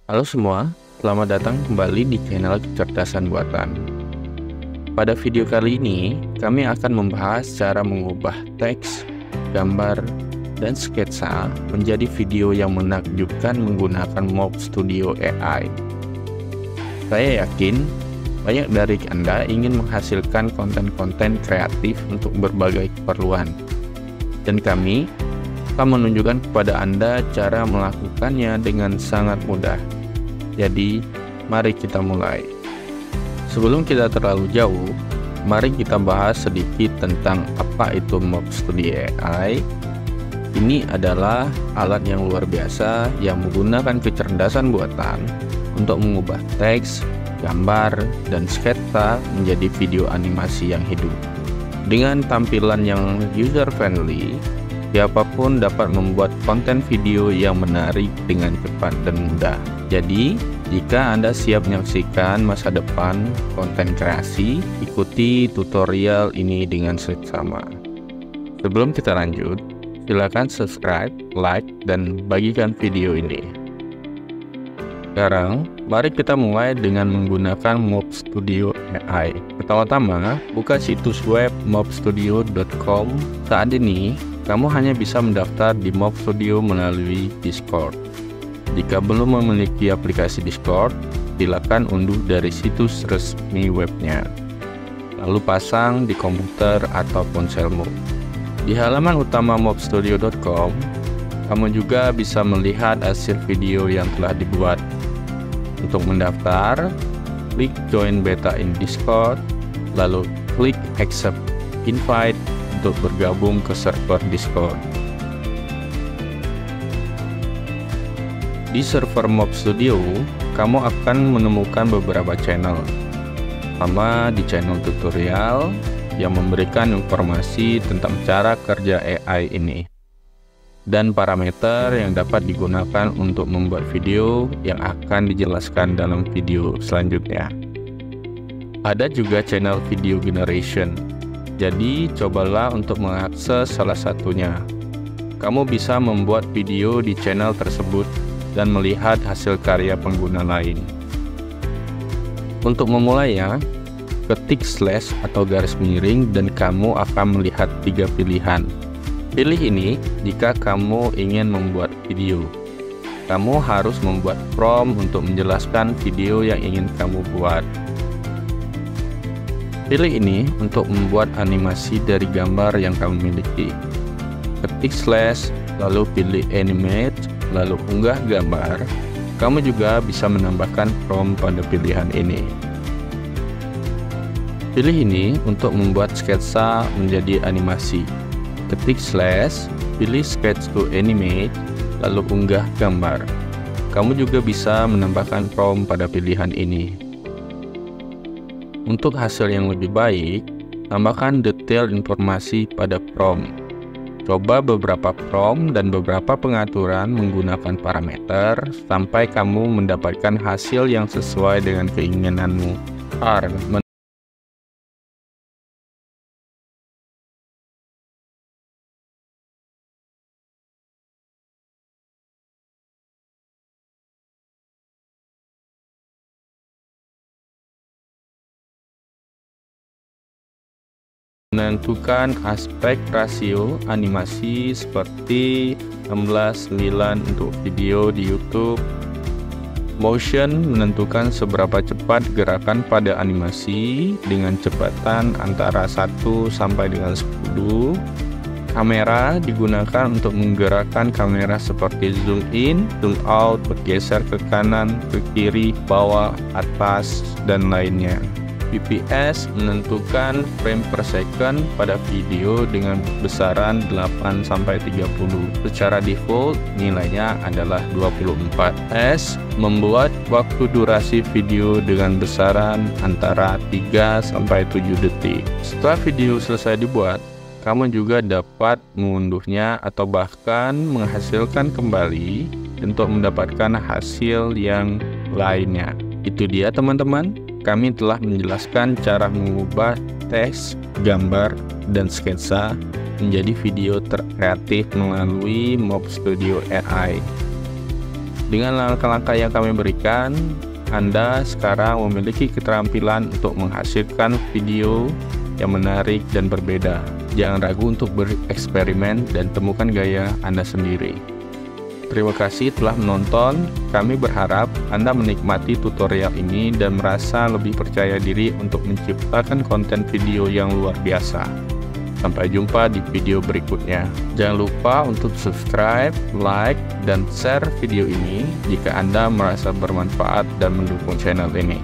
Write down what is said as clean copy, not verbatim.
Halo semua, selamat datang kembali di channel Kecerdasan Buatan. Pada video kali ini, kami akan membahas cara mengubah teks, gambar, dan sketsa menjadi video yang menakjubkan menggunakan Mob Studio AI. Saya yakin banyak dari Anda ingin menghasilkan konten-konten kreatif untuk berbagai keperluan. Dan kami akan menunjukkan kepada Anda cara melakukannya dengan sangat mudah. Jadi, mari kita mulai. Sebelum kita terlalu jauh, mari kita bahas sedikit tentang apa itu Mob Studio AI. Ini adalah alat yang luar biasa yang menggunakan kecerdasan buatan untuk mengubah teks, gambar, dan sketsa menjadi video animasi yang hidup. Dengan tampilan yang user-friendly, siapapun dapat membuat konten video yang menarik dengan cepat dan mudah. Jadi, jika Anda siap menyaksikan masa depan konten kreasi, ikuti tutorial ini dengan seksama. Sebelum kita lanjut, silakan subscribe, like, dan bagikan video ini. Sekarang, mari kita mulai dengan menggunakan Mob Studio AI. Pertama-tama, buka situs web mobstudio.com. Saat ini, kamu hanya bisa mendaftar di Mob Studio melalui Discord. Jika belum memiliki aplikasi Discord, silakan unduh dari situs resmi webnya, lalu pasang di komputer atau ponselmu. Di halaman utama mobstudio.com, kamu juga bisa melihat hasil video yang telah dibuat. Untuk mendaftar, klik Join Beta in Discord, lalu klik Accept Invite untuk bergabung ke server Discord. Di server Mob Studio, kamu akan menemukan beberapa channel. Pertama, di channel tutorial yang memberikan informasi tentang cara kerja AI ini, dan parameter yang dapat digunakan untuk membuat video yang akan dijelaskan dalam video selanjutnya. Ada juga channel video generation, jadi cobalah untuk mengakses salah satunya. Kamu bisa membuat video di channel tersebut dan melihat hasil karya pengguna lain. Untuk memulainya, ketik slash atau garis miring dan kamu akan melihat 3 pilihan. Pilih ini jika kamu ingin membuat video. Kamu harus membuat prompt untuk menjelaskan video yang ingin kamu buat. Pilih ini untuk membuat animasi dari gambar yang kamu miliki. Ketik slash, lalu pilih animate, lalu unggah gambar. Kamu juga bisa menambahkan prompt pada pilihan ini. Pilih ini untuk membuat sketsa menjadi animasi. Ketik slash, pilih sketch to animate, lalu unggah gambar. Kamu juga bisa menambahkan prompt pada pilihan ini. Untuk hasil yang lebih baik, tambahkan detail informasi pada prompt. Coba beberapa prompt dan beberapa pengaturan menggunakan parameter sampai kamu mendapatkan hasil yang sesuai dengan keinginanmu. Menentukan aspek rasio animasi seperti 16:9 untuk video di YouTube. Motion menentukan seberapa cepat gerakan pada animasi dengan kecepatan antara 1 sampai dengan 10. Kamera digunakan untuk menggerakkan kamera seperti zoom in, zoom out, bergeser ke kanan, ke kiri, bawah, atas, dan lainnya. PPS menentukan frame per second pada video dengan besaran 8-30. Secara default nilainya adalah 24. S membuat waktu durasi video dengan besaran antara 3-7 detik. Setelah video selesai dibuat, kamu juga dapat mengunduhnya atau bahkan menghasilkan kembali untuk mendapatkan hasil yang lainnya. Itu dia teman-teman. Kami telah menjelaskan cara mengubah teks, gambar, dan sketsa menjadi video kreatif melalui Mob Studio AI. Dengan langkah-langkah yang kami berikan, Anda sekarang memiliki keterampilan untuk menghasilkan video yang menarik dan berbeda. Jangan ragu untuk bereksperimen dan temukan gaya Anda sendiri. Terima kasih telah menonton. Kami berharap Anda menikmati tutorial ini dan merasa lebih percaya diri untuk menciptakan konten video yang luar biasa. Sampai jumpa di video berikutnya. Jangan lupa untuk subscribe, like, dan share video ini jika Anda merasa bermanfaat dan mendukung channel ini.